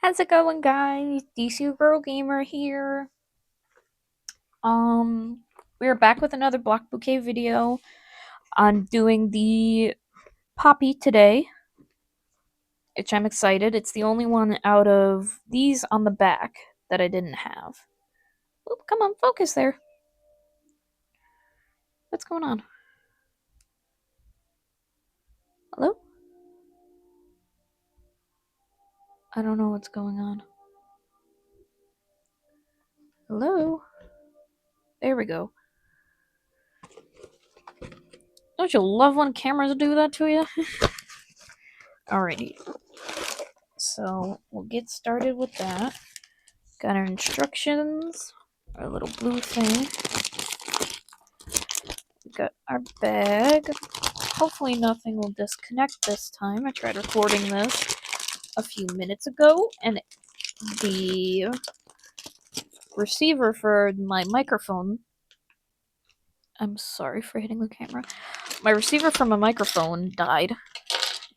How's it going, guys? DC Girl Gamer here. We're back with another Block Bouquet video. I'm doing the Poppy today, which I'm excited. It's the only one out of these on the back that I didn't have. Oop, come on, focus there. What's going on? Hello? I don't know what's going on. Hello? There we go. Don't you love when cameras do that to you? Alrighty. So, we'll get started with that. Got our instructions, our little blue thing. We got our bag. Hopefully nothing will disconnect this time. I tried recording this a few minutes ago, and the receiver for my microphone... I'm sorry for hitting the camera. My receiver for my microphone died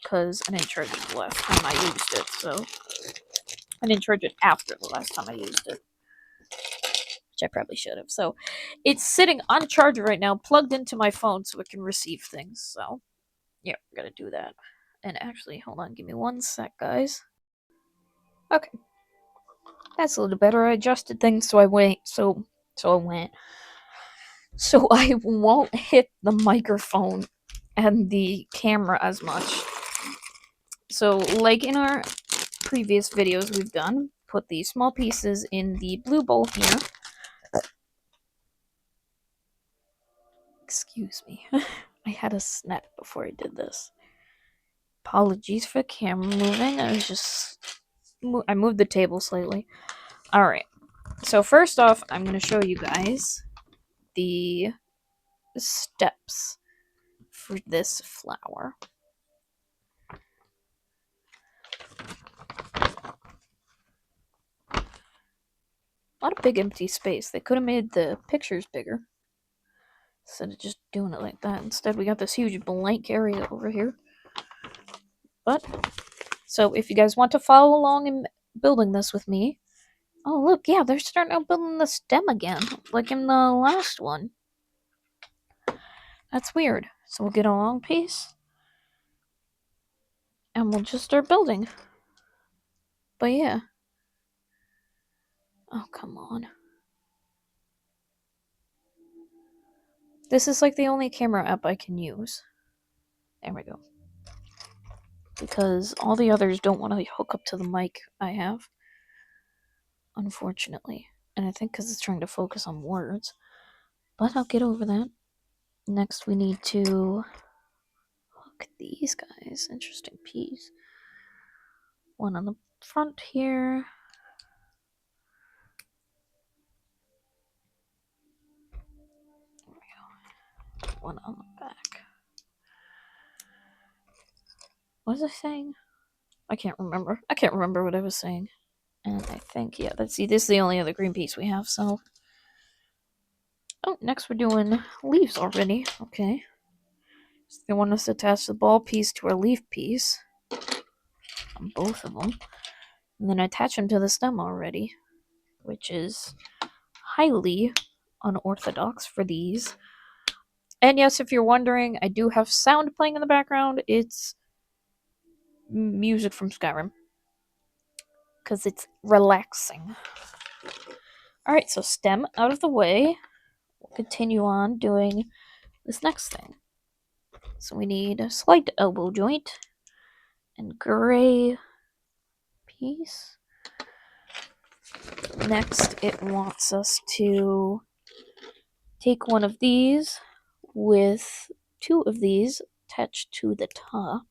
because I didn't charge it the last time I used it, so... I didn't charge it after the last time I used it, which I probably should have. So it's sitting on charger right now, plugged into my phone so it can receive things. So yeah, we're gonna do that. And actually, hold on, give me one sec, guys. Okay, that's a little better. I adjusted things so I went. So I won't hit the microphone and the camera as much. So like in our previous videos we've done, put the small pieces in the blue bowl here. Excuse me. I had a snack before I did this. Apologies for camera moving. I moved the table slightly. Alright. So first off, I'm going to show you guys the steps for this flower. A lot of big empty space. They could have made the pictures bigger instead of just doing it like that. Instead, we got this huge blank area over here. But, so if you guys want to follow along in building this with me... Oh, look, yeah, they're starting out building the stem again, like in the last one. That's weird. So we'll get a long piece, and we'll just start building. But yeah. Oh, come on. This is like the only camera app I can use. There we go. Because all the others don't want to hook up to the mic I have. Unfortunately. And I think because it's trying to focus on words. But I'll get over that. Next we need to... Look at these guys. Interesting piece. One on the front here. There we go. One on the back. What was I saying? I can't remember. I can't remember what I was saying. And I think, yeah, let's see, this is the only other green piece we have, so... Oh, next we're doing leaves already. Okay. So they want us to attach the ball piece to our leaf piece. On both of them. And then attach them to the stem already. Which is highly unorthodox for these. And yes, if you're wondering, I do have sound playing in the background. It's music from Skyrim. Because it's relaxing. Alright, so stem out of the way. We'll continue on doing this next thing. So we need a slight elbow joint and gray piece. Next, it wants us to take one of these with two of these attached to the top.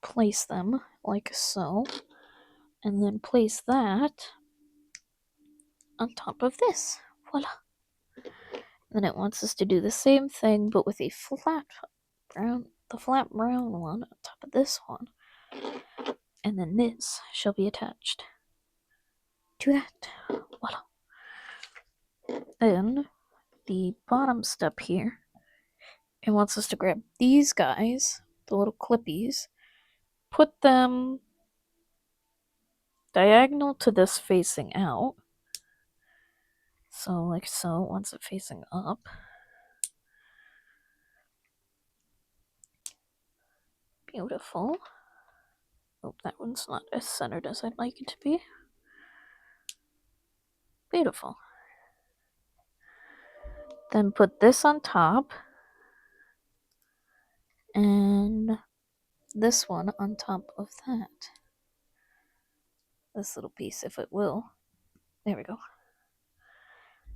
Place them like so. And then place that on top of this. Voila. Then it wants us to do the same thing, but with a flat brown, the flat brown one on top of this one. And then this shall be attached to that. Voila. Then the bottom step here, it wants us to grab these guys, the little clippies, put them diagonal to this facing out. So like so, once it's facing up. Beautiful. Oh, that one's not as centered as I'd like it to be. Beautiful. Then put this on top. And this one on top of that. This little piece, if it will. There we go.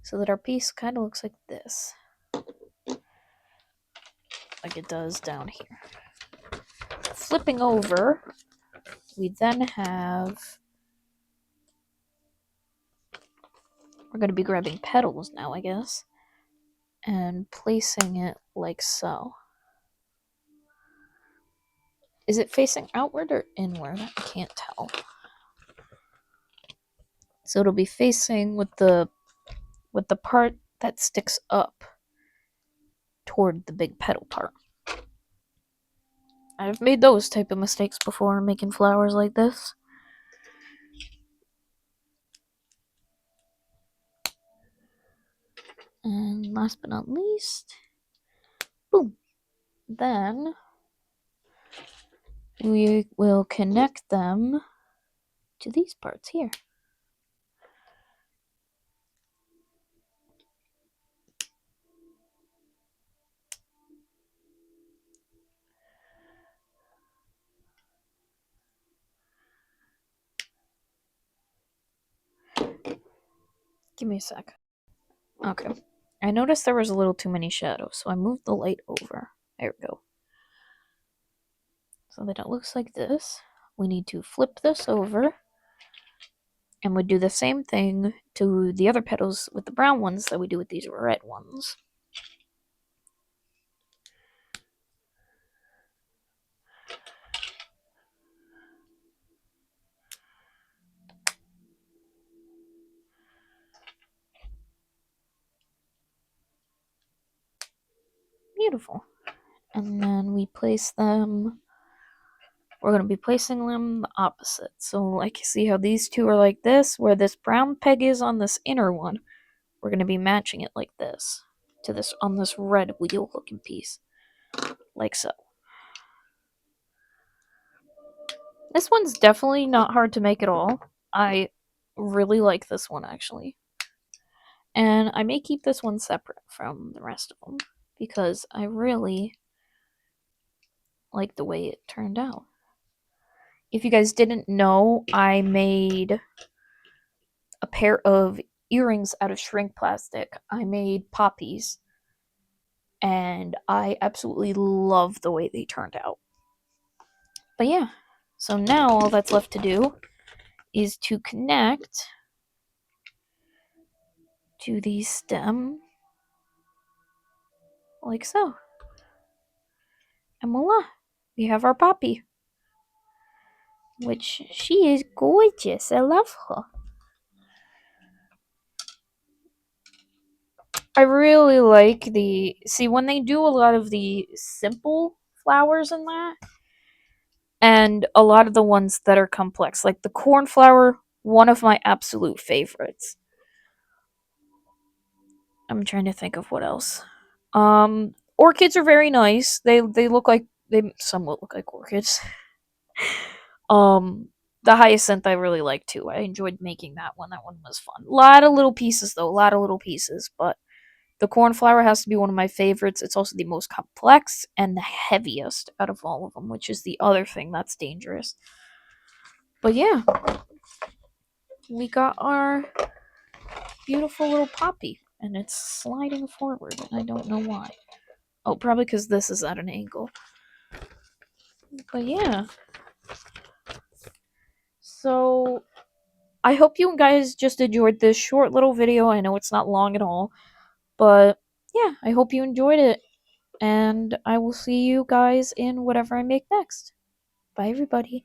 So that our piece kind of looks like this. Like it does down here. Flipping over, we then have... We're going to be grabbing petals now, I guess. And placing it like so. Is it facing outward or inward? I can't tell. So it'll be facing with the part that sticks up toward the big petal part. I've made those type of mistakes before making flowers like this. And last but not least, boom. Then we will connect them to these parts here. Give me a sec. Okay. I noticed there was a little too many shadows, so I moved the light over. There we go. So that it looks like this. We need to flip this over. And we do the same thing to the other petals with the brown ones that we do with these red ones. Beautiful. And then we place them... We're going to be placing them the opposite. So like, see how these two are like this? Where this brown peg is on this inner one, we're going to be matching it like this. To this, on this red wheel looking piece. Like so. This one's definitely not hard to make at all. I really like this one, actually. And I may keep this one separate from the rest of them. Because I really like the way it turned out. If you guys didn't know, I made a pair of earrings out of shrink plastic. I made poppies. And I absolutely love the way they turned out. But yeah, so now all that's left to do is to connect to the stem like so. And voila, we have our poppy. Which, she is gorgeous. I love her. I really like the... See, when they do a lot of the simple flowers in that, and a lot of the ones that are complex, like the cornflower, one of my absolute favorites. I'm trying to think of what else. Orchids are very nice. They look like... They somewhat look like orchids. The hyacinth I really like too. I enjoyed making that one. That one was fun. A lot of little pieces though. A lot of little pieces. But the cornflower has to be one of my favorites. It's also the most complex and the heaviest out of all of them, which is the other thing that's dangerous. But yeah. We got our beautiful little poppy. And it's sliding forward. And I don't know why. Oh, probably because this is at an angle. But yeah. So, I hope you guys just enjoyed this short little video. I know it's not long at all. But, yeah, I hope you enjoyed it. And I will see you guys in whatever I make next. Bye, everybody.